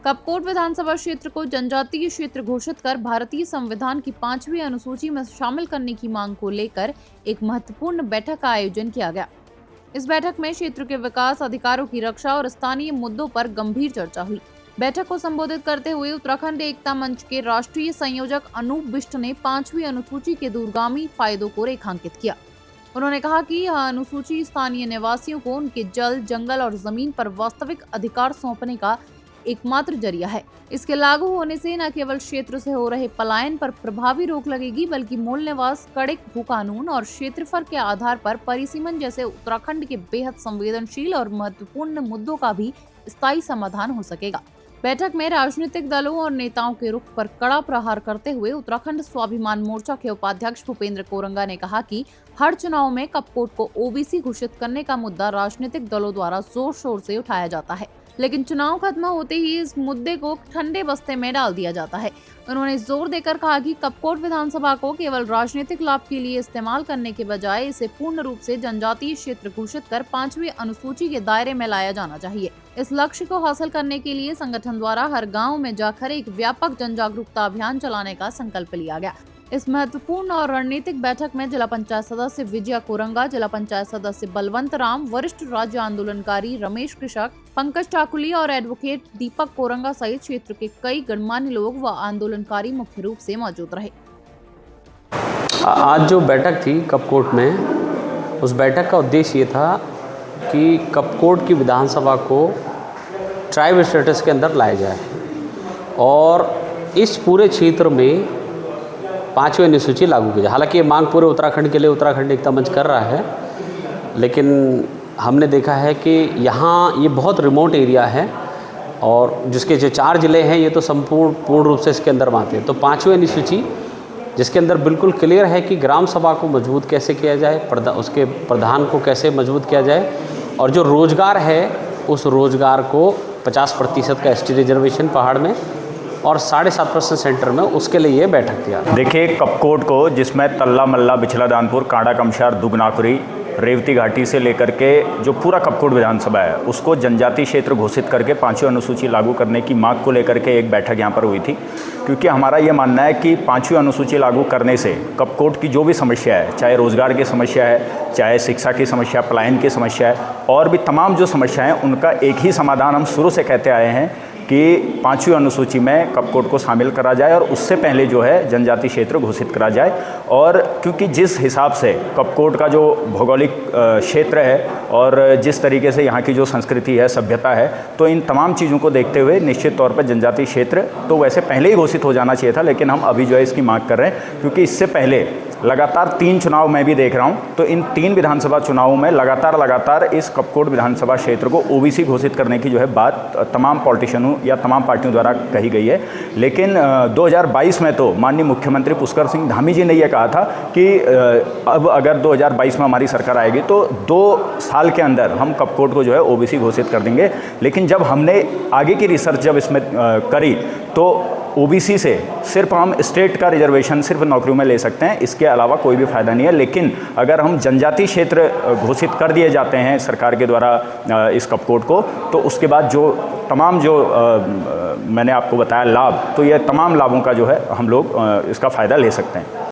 कपकोट विधानसभा क्षेत्र को जनजातीय क्षेत्र घोषित कर भारतीय संविधान की 5वीं अनुसूची में शामिल करने की मांग को लेकर एक महत्वपूर्ण बैठक का आयोजन किया गया। इस बैठक में क्षेत्र के विकास, अधिकारों की रक्षा और स्थानीय मुद्दों पर गंभीर चर्चा हुई। बैठक को संबोधित करते हुए उत्तराखंड एकता मंच के राष्ट्रीय संयोजक अनूप बिष्ट ने 5वीं अनुसूची के दूरगामी फायदों को रेखांकित किया। उन्होंने कहा कि यह अनुसूची स्थानीय निवासियों को उनके जल, जंगल और जमीन पर वास्तविक अधिकार सौंपने का एकमात्र जरिया है। इसके लागू होने से न केवल क्षेत्र से हो रहे पलायन पर प्रभावी रोक लगेगी, बल्कि मूल निवास, कड़क भू कानून और क्षेत्रफल के आधार पर परिसीमन जैसे उत्तराखंड के बेहद संवेदनशील और महत्वपूर्ण मुद्दों का भी स्थायी समाधान हो सकेगा। बैठक में राजनीतिक दलों और नेताओं के रुख पर कड़ा प्रहार करते हुए उत्तराखंड स्वाभिमान मोर्चा के उपाध्यक्ष भूपेंद्र कोरंगा ने कहा कि हर चुनाव में कपकोट को ओबीसी घोषित करने का मुद्दा राजनीतिक दलों द्वारा जोर शोर से उठाया जाता है, लेकिन चुनाव खत्म होते ही इस मुद्दे को ठंडे बस्ते में डाल दिया जाता है। उन्होंने जोर देकर कहा कि कपकोट विधानसभा को केवल राजनीतिक लाभ के लिए इस्तेमाल करने के बजाय इसे पूर्ण रूप से जनजातीय क्षेत्र घोषित कर 5वीं अनुसूची के दायरे में लाया जाना चाहिए। इस लक्ष्य को हासिल करने के लिए संगठन द्वारा हर गाँव में जाकर एक व्यापक जन जागरूकता अभियान चलाने का संकल्प लिया गया। इस महत्वपूर्ण और रणनीतिक बैठक में जिला पंचायत सदस्य विजया कोरंगा, जिला पंचायत सदस्य बलवंत राम, वरिष्ठ राज्य आंदोलनकारी रमेश कृषक, पंकज ठाकुली और एडवोकेट दीपक कोरंगा सहित क्षेत्र के कई गणमान्य लोग व आंदोलनकारी मुख्य रूप से मौजूद रहे। आज जो बैठक थी कपकोट में, उस बैठक का उद्देश्य ये था कि कपकोट की विधानसभा को ट्राइब स्टेटस के अंदर लाया जाए और इस पूरे क्षेत्र में 5वीं अनुसूची लागू की जाए। हालांकि ये मांग पूरे उत्तराखंड के लिए उत्तराखंड एकता मंच कर रहा है, लेकिन हमने देखा है कि यहाँ ये बहुत रिमोट एरिया है और जिसके जो 4 ज़िले हैं ये तो पूर्ण रूप से इसके अंदर आते हैं। तो 5वीं अनुसूची जिसके अंदर बिल्कुल क्लियर है कि ग्राम सभा को मजबूत कैसे किया जाए, उसके प्रधान को कैसे मजबूत किया जाए और जो रोज़गार है उस रोज़गार को 50% का एसटी रिजर्वेशन पहाड़ में और 7.5% सेंटर में, उसके लिए ये बैठक दिया। देखिए, कपकोट को जिसमें तल्ला मल्ला, बिछला दानपुर, कांडा कमशार, दुगनाकुरी, रेवती घाटी से लेकर के जो पूरा कपकोट विधानसभा है उसको जनजातीय क्षेत्र घोषित करके 5वीं अनुसूची लागू करने की मांग को लेकर के एक बैठक यहाँ पर हुई थी। क्योंकि हमारा ये मानना है कि 5वीं अनुसूची लागू करने से कपकोट की जो भी समस्या है, चाहे रोज़गार की समस्या है, चाहे शिक्षा की समस्या, पलायन की समस्या है और भी तमाम जो समस्या हैं, उनका एक ही समाधान हम शुरू से कहते आए हैं कि 5वीं अनुसूची में कपकोट को शामिल करा जाए और उससे पहले जो है जनजातीय क्षेत्र घोषित करा जाए। और क्योंकि जिस हिसाब से कपकोट का जो भौगोलिक क्षेत्र है और जिस तरीके से यहाँ की जो संस्कृति है, सभ्यता है, तो इन तमाम चीज़ों को देखते हुए निश्चित तौर पर जनजातीय क्षेत्र तो वैसे पहले ही घोषित हो जाना चाहिए था, लेकिन हम अभी जो है इसकी मांग कर रहे हैं क्योंकि इससे पहले लगातार 3 चुनाव मैं भी देख रहा हूं, तो इन 3 विधानसभा चुनावों में लगातार इस कपकोट विधानसभा क्षेत्र को ओबीसी घोषित करने की जो है बात तमाम पॉलिटिशियनों या तमाम पार्टियों द्वारा कही गई है। लेकिन 2022 में तो माननीय मुख्यमंत्री पुष्कर सिंह धामी जी ने यह कहा था कि अब अगर 2022 में हमारी सरकार आएगी तो 2 साल के अंदर हम कपकोट को जो है ओबीसी घोषित कर देंगे। लेकिन जब हमने आगे की रिसर्च जब इसमें करी तो ओबीसी से सिर्फ हम स्टेट का रिजर्वेशन सिर्फ नौकरियों में ले सकते हैं, इसके अलावा कोई भी फ़ायदा नहीं है। लेकिन अगर हम जनजातीय क्षेत्र घोषित कर दिए जाते हैं सरकार के द्वारा इस कपकोट को, तो उसके बाद जो तमाम जो मैंने आपको बताया लाभ, तो ये तमाम लाभों का जो है हम लोग इसका फ़ायदा ले सकते हैं।